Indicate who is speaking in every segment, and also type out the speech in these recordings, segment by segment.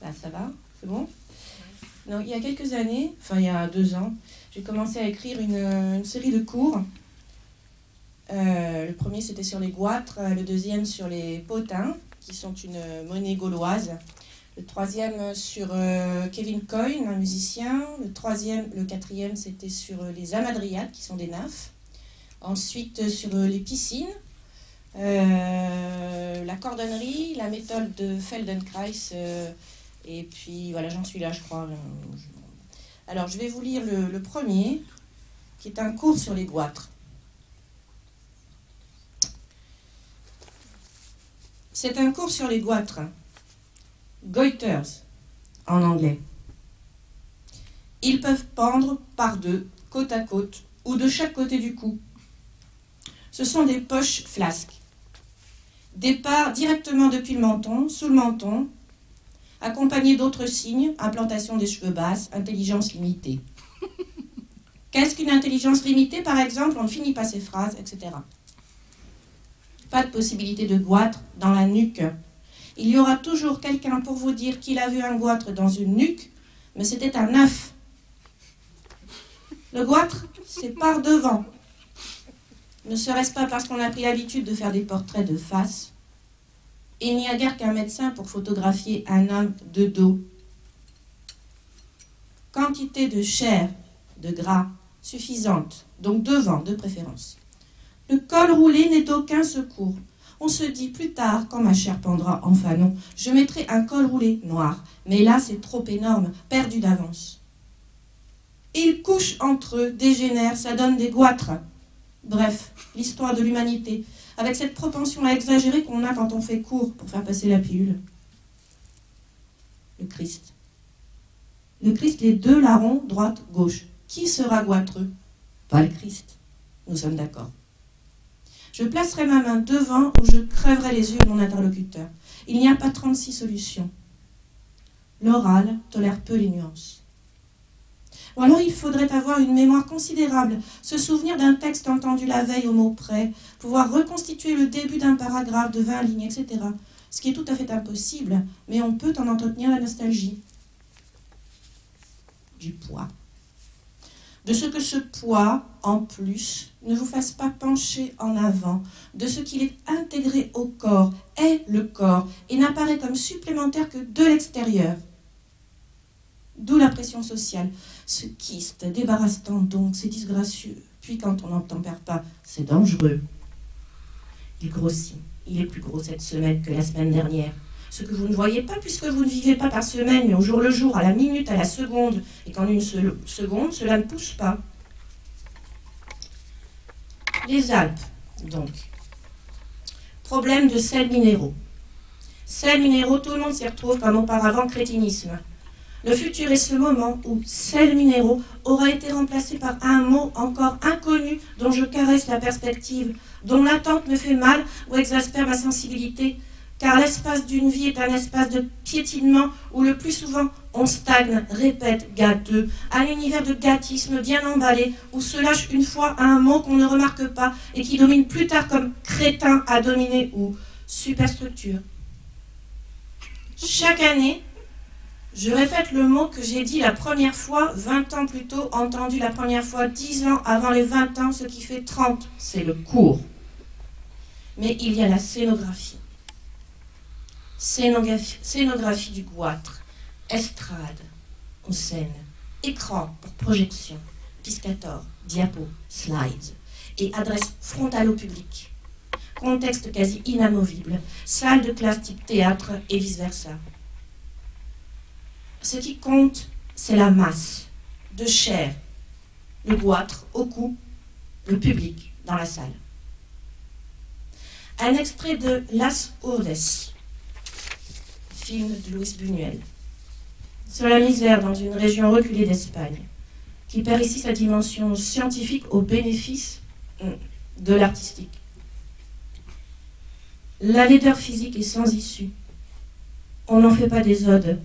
Speaker 1: Là, ça va? C'est bon? Non, il y a quelques années, enfin il y a 2 ans, j'ai commencé à écrire une série de cours. Le premier, c'était sur les goitres, le deuxième sur les potins, qui sont une monnaie gauloise. Le troisième sur Kevin Coyne, un musicien. Le quatrième, c'était sur les hamadryades, qui sont des nymphes. Ensuite, sur les piscines, la cordonnerie, la méthode de Feldenkrais. Et puis, voilà, j'en suis là, je crois. Alors, je vais vous lire le premier, qui est un cours sur les goitres. C'est un cours sur les goitres. Goiters, en anglais. Ils peuvent pendre par deux, côte à côte, ou de chaque côté du cou. Ce sont des poches flasques. Départ directement depuis le menton, sous le menton, accompagné d'autres signes, implantation des cheveux basses, intelligence limitée. Qu'est-ce qu'une intelligence limitée, par exemple? On ne finit pas ses phrases, etc. Pas de possibilité de goitre dans la nuque. Il y aura toujours quelqu'un pour vous dire qu'il a vu un goitre dans une nuque, mais c'était un œuf. Le goitre, c'est par devant. Ne serait-ce pas parce qu'on a pris l'habitude de faire des portraits de face? Il n'y a guère qu'un médecin pour photographier un homme de dos. Quantité de chair, de gras, suffisante, donc devant de préférence. Le col roulé n'est d'aucun secours. On se dit plus tard, quand ma chair pendra en fanon, je mettrai un col roulé noir. Mais là, c'est trop énorme, perdu d'avance. Ils couchent entre eux, dégénèrent, ça donne des goitres. Bref, l'histoire de l'humanité, avec cette propension à exagérer qu'on a quand on fait court pour faire passer la pilule. Le Christ. Le Christ, les deux larrons, droite, gauche. Qui sera goitreux? Pas le Christ. Nous sommes d'accord. Je placerai ma main devant où je crèverai les yeux de mon interlocuteur. Il n'y a pas 36 solutions. L'oral tolère peu les nuances. Ou alors il faudrait avoir une mémoire considérable, se souvenir d'un texte entendu la veille au mot près, pouvoir reconstituer le début d'un paragraphe de 20 lignes, etc. Ce qui est tout à fait impossible, mais on peut en entretenir la nostalgie. Du poids. De ce que ce poids, en plus, ne vous fasse pas pencher en avant, de ce qu'il est intégré au corps, est le corps, et n'apparaît comme supplémentaire que de l'extérieur. D'où la pression sociale. Ce kyste, débarrasse-t-en donc, c'est disgracieux. Puis quand on n'en tempère pas, c'est dangereux. Il grossit. Il est plus gros cette semaine que la semaine dernière. Ce que vous ne voyez pas, puisque vous ne vivez pas par semaine, mais au jour le jour, à la minute, à la seconde, et qu'en une seule seconde, cela ne pousse pas. Les Alpes, donc. Problème de sels minéraux. Sels minéraux, tout le monde s'y retrouve comme auparavant crétinisme. Le futur est ce moment où sels minéraux aura été remplacé par un mot encore inconnu dont je caresse la perspective, dont l'attente me fait mal ou exaspère ma sensibilité, car l'espace d'une vie est un espace de piétinement où le plus souvent on stagne, répète, gâteux, un univers de gâtisme bien emballé, où se lâche une fois un mot qu'on ne remarque pas et qui domine plus tard comme crétin à dominer ou superstructure. Chaque année, je répète le mot que j'ai dit la première fois 20 ans plus tôt, entendu la première fois 10 ans avant les 20 ans, ce qui fait 30, c'est le cours. Mais il y a la scénographie. Scénographie du goitre, estrade, en scène, écran pour projection, piscator, diapo, slides, et adresse frontale au public. Contexte quasi inamovible, salle de classe type théâtre et vice-versa. Ce qui compte, c'est la masse de chair, le goitre au cou, le public dans la salle. Un extrait de Las Urdes, film de Luis Buñuel, sur la misère dans une région reculée d'Espagne, qui perd ici sa dimension scientifique au bénéfice de l'artistique. La laideur physique est sans issue. On n'en fait pas des odes.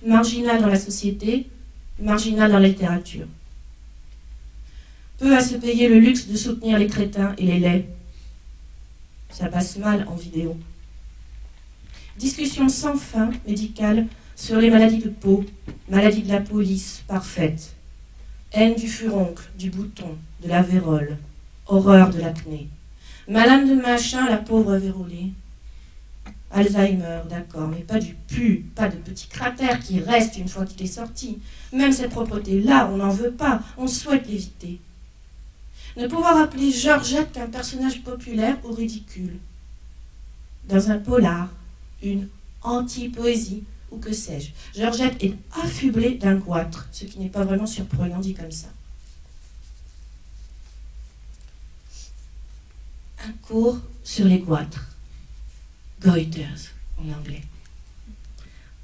Speaker 1: Marginal dans la société, marginal dans la littérature. Peu à se payer le luxe de soutenir les crétins et les laids. Ça passe mal en vidéo. Discussion sans fin médicale sur les maladies de peau, maladies de la peau lisse, parfaite, haine du furoncle, du bouton, de la vérole, horreur de l'acné, malade de machin, la pauvre vérolée, Alzheimer, d'accord, mais pas du pu, pas de petits cratères qui restent une fois qu'il est sorti. Même cette propreté-là, on n'en veut pas, on souhaite l'éviter. Ne pouvoir appeler Georgette qu'un personnage populaire ou ridicule. Dans un polar, une anti-poésie, ou que sais-je. Georgette est affublée d'un goitre, ce qui n'est pas vraiment surprenant dit comme ça. Un cours sur les goitres. Goiters en anglais.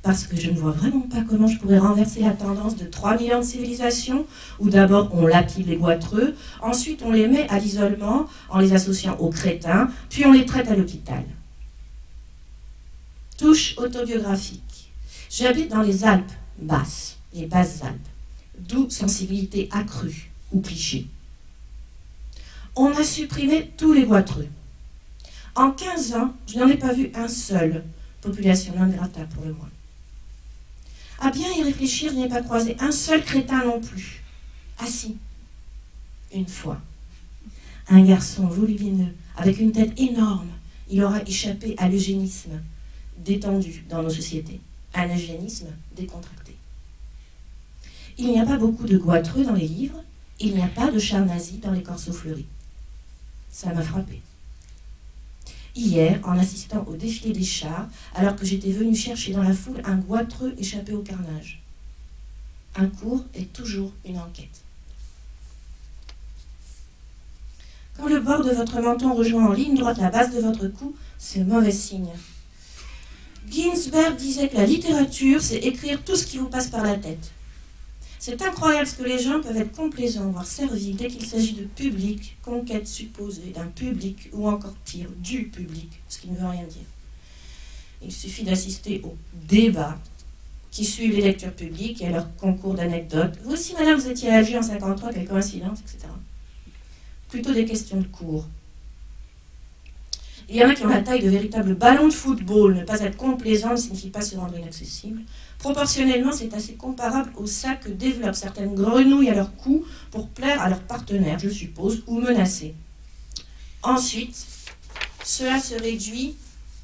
Speaker 1: Parce que je ne vois vraiment pas comment je pourrais renverser la tendance de 3000 ans de civilisation, où d'abord on lapide les goitreux, ensuite on les met à l'isolement en les associant aux crétins, puis on les traite à l'hôpital. Touche autobiographique. J'habite dans les Alpes basses, les basses Alpes, d'où sensibilité accrue ou cliché. On a supprimé tous les goitreux. En 15 ans, je n'en ai pas vu un seul, population non grata pour le moins. À bien y réfléchir, je n'ai pas croisé un seul crétin non plus. Ah si, une fois. Un garçon volumineux, avec une tête énorme, il aura échappé à l'eugénisme, détendu dans nos sociétés. Un eugénisme décontracté. Il n'y a pas beaucoup de goitreux dans les livres, il n'y a pas de chars nazis dans les corsos fleuris. Ça m'a frappé. Hier, en assistant au défilé des chars, alors que j'étais venue chercher dans la foule un goitreux échappé au carnage. Un cours est toujours une enquête. Quand le bord de votre menton rejoint en ligne droite la base de votre cou, c'est mauvais signe. Ginsberg disait que la littérature, c'est écrire tout ce qui vous passe par la tête. C'est incroyable ce que les gens peuvent être complaisants, voire serviles, dès qu'il s'agit de public, conquête supposée d'un public, ou encore pire, du public, ce qui ne veut rien dire. Il suffit d'assister aux débats qui suivent les lectures publiques et à leur concours d'anecdotes. Vous aussi, madame, vous étiez à Alger en 53, quelle coïncidence, etc. Plutôt des questions de cours. Il y en a qui ont la taille de véritables ballons de football. Ne pas être complaisant ne signifie pas se rendre inaccessible. Proportionnellement, c'est assez comparable au sac que développent certaines grenouilles à leur cou pour plaire à leurs partenaires, je suppose, ou menacer. Ensuite, cela se réduit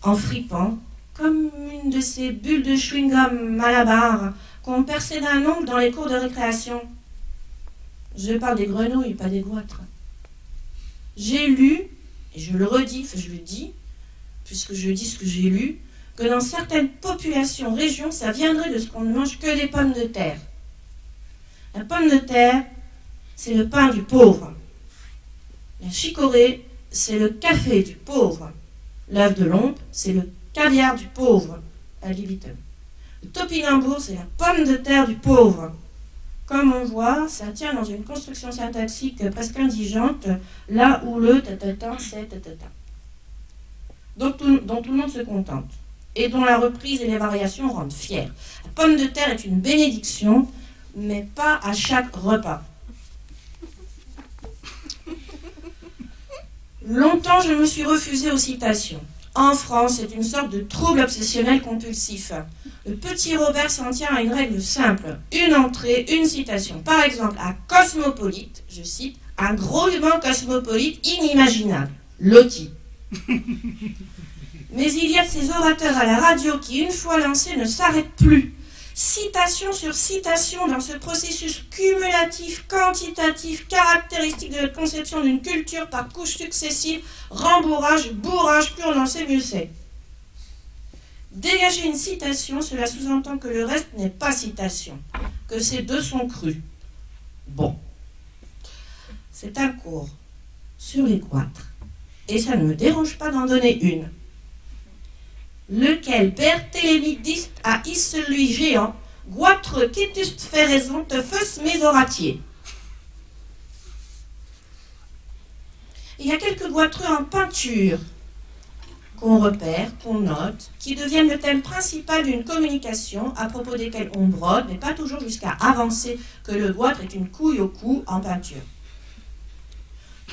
Speaker 1: en fripant, comme une de ces bulles de chewing-gum malabar qu'on perçait d'un ongle dans les cours de récréation. Je parle des grenouilles, pas des goitres. J'ai lu, et je le redis, je le dis, puisque je dis ce que j'ai lu, que dans certaines populations, régions, ça viendrait de ce qu'on ne mange que des pommes de terre. La pomme de terre, c'est le pain du pauvre. La chicorée, c'est le café du pauvre. L'œuf de Lompe, c'est le caviar du pauvre, à libitum. Le topinambour, c'est la pomme de terre du pauvre. Comme on voit, ça tient dans une construction syntaxique presque indigente, là où le tatata, c'est tatata. Dont tout le monde se contente, et dont la reprise et les variations rendent fiers. La pomme de terre est une bénédiction, mais pas à chaque repas. Longtemps, je me suis refusée aux citations. En France, c'est une sorte de trouble obsessionnel compulsif. Le petit Robert s'en tient à une règle simple. Une entrée, une citation. Par exemple, à Cosmopolite, je cite, « un grouillement cosmopolite inimaginable. Loti. » Mais il y a de ces orateurs à la radio qui, une fois lancés, ne s'arrêtent plus. Citation sur citation dans ce processus cumulatif, quantitatif, caractéristique de la conception d'une culture par couches successives, rembourrage, bourrage, plus on en sait, mieux c'est. Dégager une citation, cela sous-entend que le reste n'est pas citation, que ces deux sont crus. Bon. C'est un cours sur les goitres, et ça ne me dérange pas d'en donner une. Lequel Berthélémy dist à celui géant, goitre quittust fait raison, te feus mésoratier. Il y a quelques goitreux en peinture qu'on repère, qu'on note, qui deviennent le thème principal d'une communication à propos desquelles on brode, mais pas toujours jusqu'à avancer que le goitre est une couille au cou en peinture.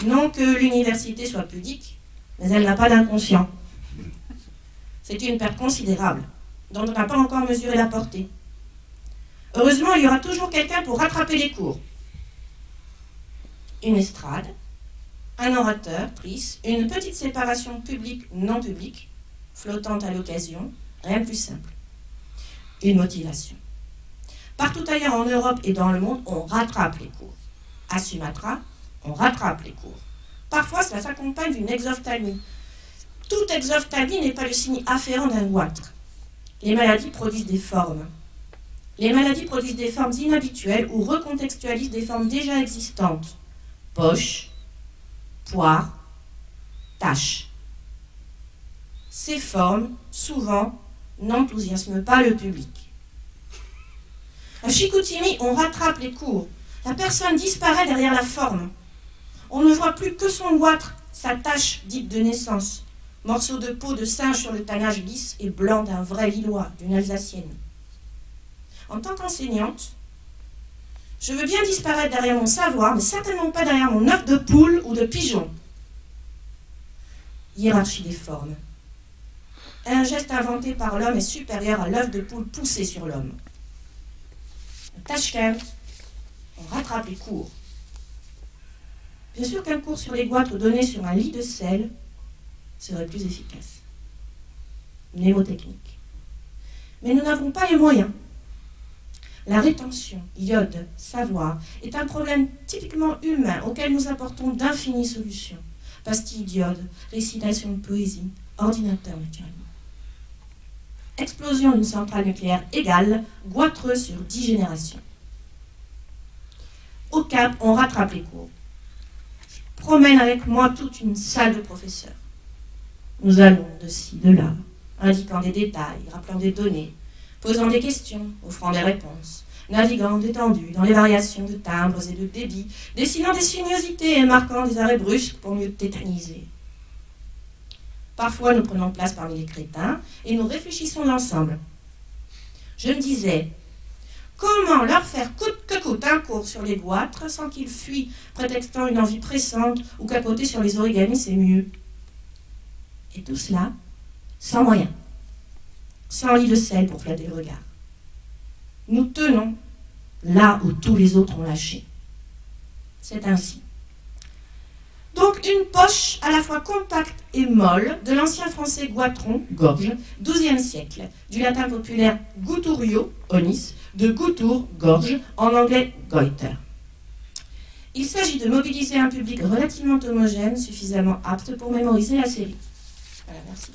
Speaker 1: Non que l'université soit pudique, mais elle n'a pas d'inconscient. C'est une perte considérable, dont on n'a pas encore mesuré la portée. Heureusement, il y aura toujours quelqu'un pour rattraper les cours. Une estrade, un orateur, triste, une petite séparation publique-non publique, flottante à l'occasion, rien de plus simple. Une motivation. Partout ailleurs en Europe et dans le monde, on rattrape les cours. À Sumatra, on rattrape les cours. Parfois, cela s'accompagne d'une exophtalmie. Toute exophtalmie n'est pas le signe afférent d'un goitre. Les maladies produisent des formes. Les maladies produisent des formes inhabituelles ou recontextualisent des formes déjà existantes. Poche, poire, tache. Ces formes, souvent, n'enthousiasment pas le public. À Chicoutimi, on rattrape les cours. La personne disparaît derrière la forme. On ne voit plus que son goitre, sa tache dite de naissance. Morceau de peau de singe sur le tannage lisse et blanc d'un vrai Lillois, d'une Alsacienne. En tant qu'enseignante, je veux bien disparaître derrière mon savoir, mais certainement pas derrière mon œuf de poule ou de pigeon. Hiérarchie des formes. Un geste inventé par l'homme est supérieur à l'œuf de poule poussé sur l'homme. À Tachkent, on rattrape les cours. Bien sûr qu'un cours sur les goitres donné sur un lit de sel serait plus efficace. Mnémotechnique. Mais nous n'avons pas les moyens. La rétention, iode, savoir, est un problème typiquement humain auquel nous apportons d'infinies solutions. Pastilles d'iode, récitation de poésie, ordinateur naturellement. Explosion d'une centrale nucléaire égale goitreux sur 10 générations. Au Cap, on rattrape les cours. Je promène avec moi toute une salle de professeurs. Nous allons de ci, de là, indiquant des détails, rappelant des données, posant des questions, offrant des réponses, naviguant détendu dans les variations de timbres et de débits, dessinant des sinuosités et marquant des arrêts brusques pour mieux tétaniser. Parfois, nous prenons place parmi les crétins et nous réfléchissons ensemble. Je me disais, comment leur faire coûte que coûte un cours sur les goitres sans qu'ils fuient, prétextant une envie pressante ou capoter sur les origamis, c'est mieux. Et tout cela, sans moyens, sans lit de sel pour flatter le regard. Nous tenons là où tous les autres ont lâché. C'est ainsi. Donc une poche à la fois compacte et molle de l'ancien français goitron, gorge, XIIe siècle, du latin populaire guturio, onis, de gutur, gorge, en anglais goiter. Il s'agit de mobiliser un public relativement homogène, suffisamment apte pour mémoriser la série. Voilà, merci.